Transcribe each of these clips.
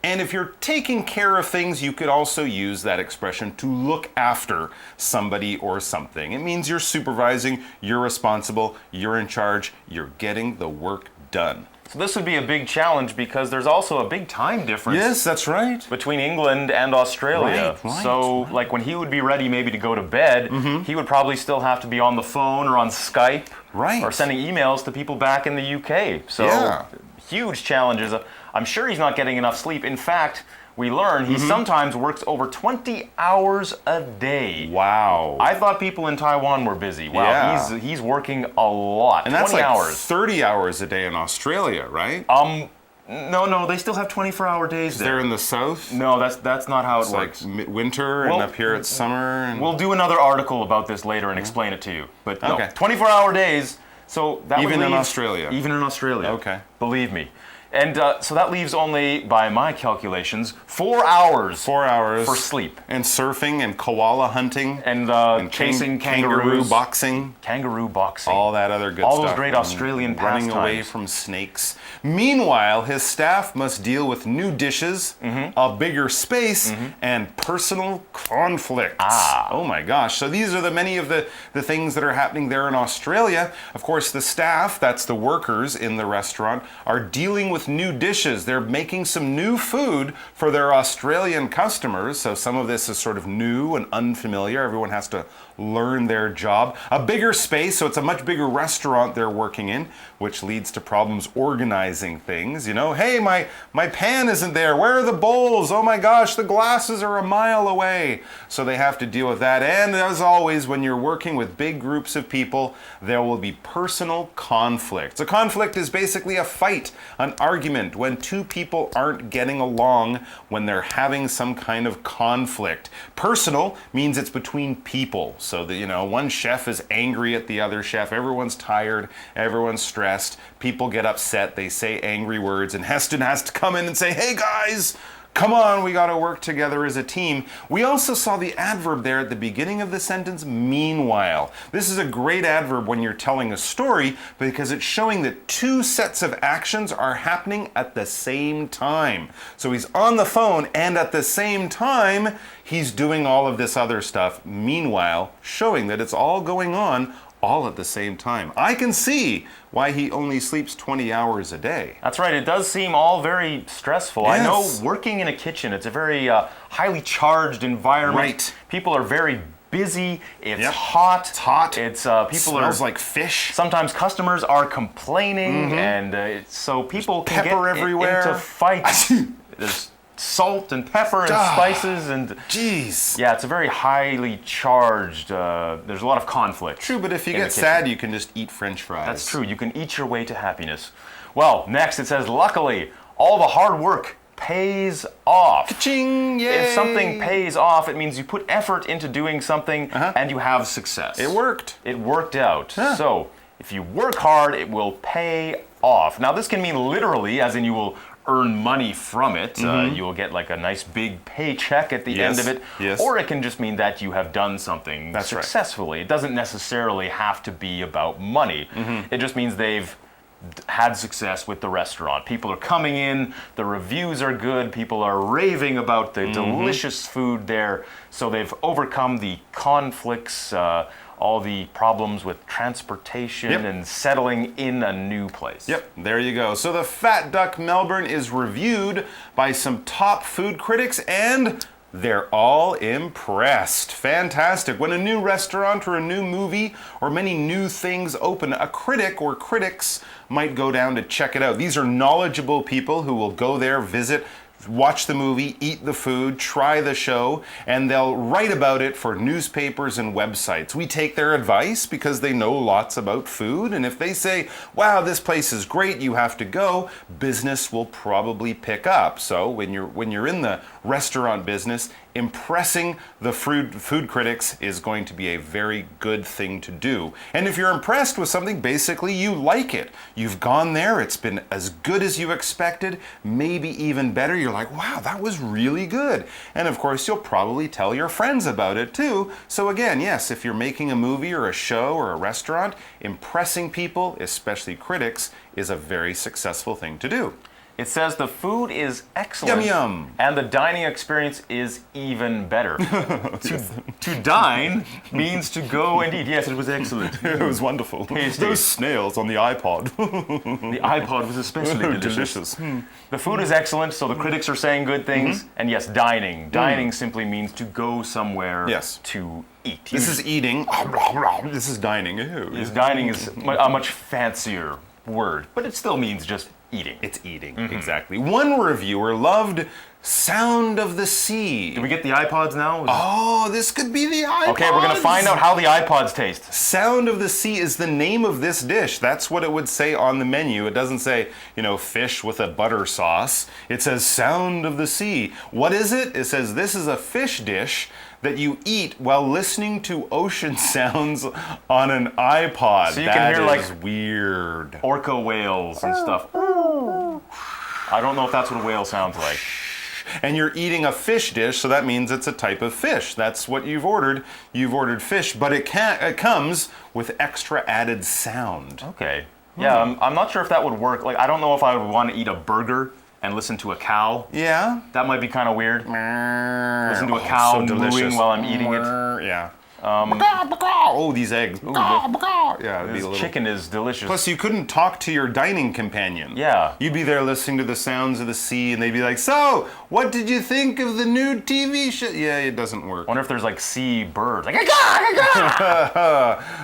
And if you're taking care of things, you could also use that expression to look after somebody or something. It means you're supervising, you're responsible, you're in charge, you're getting the work done. So this would be a big challenge because there's also a big time difference. Yes, that's right. Between England and Australia. So like when he would be ready maybe to go to bed, he would probably still have to be on the phone or on Skype. Right. Or sending emails to people back in the UK. So huge challenges. I'm sure he's not getting enough sleep. In fact, we learn he sometimes works over 20 hours a day. Wow. I thought people in Taiwan were busy. Wow, he's working a lot. And that's 20 like hours. 30 hours a day in Australia, right? No, they still have 24-hour days there. They're in the south? No, that's not how it works. Like winter and up here it's summer. And... We'll do another article about this later and explain it to you. But no, okay. 24-hour days. So that even would leave, in Australia. Even in Australia. Okay. Believe me. And so that leaves only, by my calculations, 4 hours. 4 hours for sleep. And surfing and koala hunting. And chasing kangaroos. Boxing. Kangaroo boxing. All that other good all stuff. All those great Australian pastimes. Running away from snakes. Meanwhile, his staff must deal with new dishes, a bigger space, and personal conflicts. Oh my gosh. So these are many of the things that are happening there in Australia. Of course, the staff, that's the workers in the restaurant, are dealing with new dishes. They're making some new food for their Australian customers. So some of this is sort of new and unfamiliar. Everyone has to learn their job. A bigger space, so it's a much bigger restaurant they're working in, which leads to problems organizing things. You know, hey, my pan isn't there. Where are the bowls? Oh my gosh, the glasses are a mile away. So they have to deal with that. And as always, when you're working with big groups of people, there will be personal conflicts. A conflict is basically a fight, an argument, when two people aren't getting along, when they're having some kind of conflict. Personal means it's between people. So that, you know, one chef is angry at the other chef. Everyone's tired. Everyone's stressed. People get upset. They say angry words. And Heston has to come in and say, hey guys, come on, we got to work together as a team. We also saw the adverb there at the beginning of the sentence, meanwhile. This is a great adverb when you're telling a story because it's showing that two sets of actions are happening at the same time. So he's on the phone and at the same time, he's doing all of this other stuff. Meanwhile, showing that it's all going on all at the same time. I can see why he only sleeps 20 hours a day. That's right. It does seem all very stressful. Yes. I know working in a kitchen, it's a very highly charged environment. Right. People are very busy. It's hot. It's hot. It's people smells like fish. Sometimes customers are complaining, and so people can pepper get everywhere. Into fights. There's salt and pepper and spices and jeez. Yeah, it's a very highly charged. There's a lot of conflict. True, but if you get sad, you can just eat French fries. That's true. You can eat your way to happiness. Well, next it says, luckily, all the hard work pays off. Ka-ching! Yay! If something pays off, it means you put effort into doing something and you have success. It worked. It worked out. So if you work hard, it will pay off. Now this can mean literally, as in you will earn money from it. You will get like a nice big paycheck at the end of it. Yes. Or it can just mean that you have done something That's successfully. It doesn't necessarily have to be about money. It just means they've had success with the restaurant. People are coming in, the reviews are good, people are raving about the delicious food there. So they've overcome the conflicts, all the problems with transportation and settling in a new place. Yep, there you go. So the Fat Duck Melbourne is reviewed by some top food critics and they're all impressed. Fantastic. When a new restaurant or a new movie or many new things open, a critic or critics might go down to check it out. These are knowledgeable people who will go there, visit, watch the movie, eat the food, try the show, and they'll write about it for newspapers and websites. We take their advice because they know lots about food, and if they say, wow, this place is great, you have to go, business will probably pick up. So when you're in the restaurant business, impressing the food critics is going to be a very good thing to do. And if you're impressed with something, basically you like it. You've gone there, it's been as good as you expected, maybe even better. You're like, wow, that was really good. And of course, you'll probably tell your friends about it too. So again, yes, if you're making a movie or a show or a restaurant, impressing people, especially critics, is a very successful thing to do. It says the food is excellent. Yum, yum. And the dining experience is even better. To dine means to go and eat. Yes, it was excellent. It was wonderful. Tasty. Those snails on the iPod. The iPod was especially delicious. The food is excellent, so the critics are saying good things. And yes, dining. Dining simply means to go somewhere to eat. This is eating. This is dining. Ew. Yes, dining is a much fancier word, but it still means just eating. It's eating, exactly. One reviewer loved Sound of the Sea. Do we get the iPods now? Oh, this could be the iPods. Okay, we're going to find out how the iPods taste. Sound of the Sea is the name of this dish. That's what it would say on the menu. It doesn't say, fish with a butter sauce. It says Sound of the Sea. What is it? It says this is a fish dish that you eat while listening to ocean sounds on an iPod. So you can hear like weird orca whales and stuff. I don't know if that's what a whale sounds like. And you're eating a fish dish, so that means it's a type of fish. That's what you've ordered. You've ordered fish, but it comes with extra added sound. Okay. Yeah, I'm not sure if that would work. Like, I don't know if I would want to eat a burger and listen to a cow. Yeah. That might be kind of weird. Listen to a cow mooing while I'm eating it. Yeah. Oh, these eggs. Ooh, yeah, this chicken is delicious. Plus, you couldn't talk to your dining companion. Yeah. You'd be there listening to the sounds of the sea, and they'd be like, "So, what did you think of the new TV show?" Yeah, it doesn't work. I wonder if there's like sea birds. Like,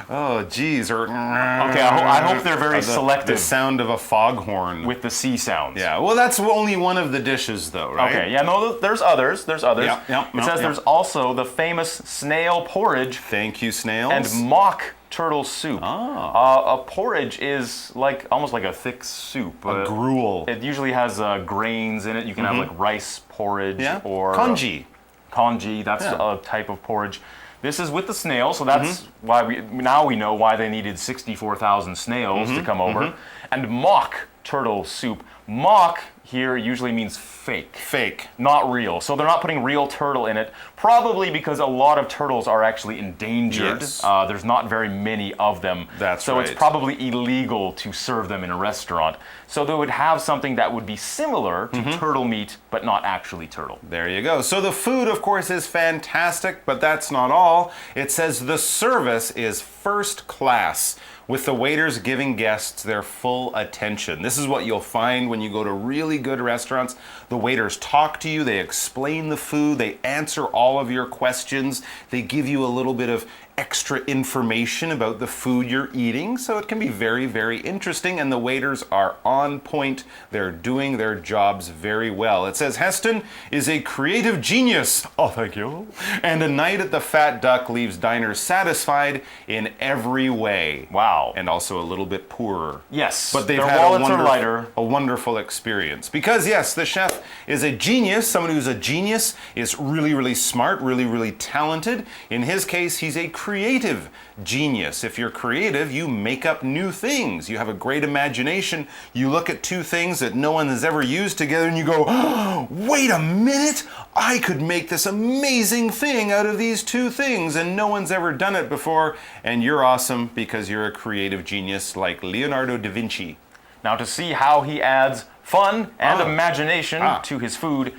oh, geez. Or, okay, I hope they're very selective. The sound of a foghorn. With the sea sounds. Yeah, well, that's only one of the dishes, though, right? Okay, yeah, no, there's others. It says there's also the famous snail porridge. Thank you, snails. And mock turtle soup. Ah. A porridge is almost like a thick soup. A gruel. It usually has grains in it. You can have like rice porridge or congee. Congee, that's a type of porridge. This is with the snail, so that's why we know why they needed 64,000 snails to come over. And mock turtle soup. Mock here usually means fake. Fake. Not real. So they're not putting real turtle in it, probably because a lot of turtles are actually endangered. Yes. There's not very many of them. That's so right. it's probably illegal to serve them in a restaurant. So they would have something that would be similar to turtle meat, but not actually turtle. There you go. So the food, of course, is fantastic, but that's not all. It says the service is first class, with the waiters giving guests their full attention. This is what you'll find when you go to really good restaurants. The waiters talk to you, they explain the food, they answer all of your questions, they give you a little bit of extra information about the food you're eating, so it can be very, very interesting, and the waiters are on point. They're doing their jobs very well. It says Heston is a creative genius. Oh, thank you. And a night at the Fat Duck leaves diners satisfied in every way. Wow. And also a little bit poorer. Yes. But they've their had wallets are lighter. a wonderful experience. Because yes, the chef is a genius. Someone who's a genius is really, really smart, really, really talented. In his case, he's a creative genius. If you're creative, you make up new things. You have a great imagination. You look at two things that no one has ever used together and you go, oh, wait a minute, I could make this amazing thing out of these two things and no one's ever done it before, and you're awesome because you're a creative genius like Leonardo da Vinci. Now to see how he adds fun and imagination to his food,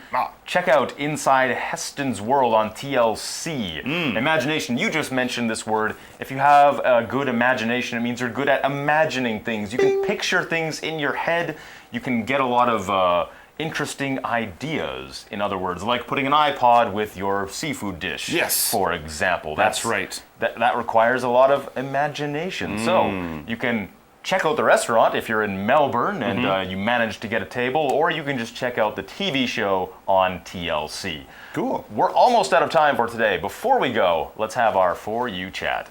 check out Inside Heston's World on TLC. Imagination, you just mentioned this word. If you have a good imagination, it means you're good at imagining things. You can picture things in your head. You can get a lot of interesting ideas, in other words, like putting an iPod with your seafood dish, yes, for example. That's right. That requires a lot of imagination. So you can check out the restaurant if you're in Melbourne and you manage to get a table, or you can just check out the TV show on TLC. Cool. We're almost out of time for today. Before we go, let's have our For You chat.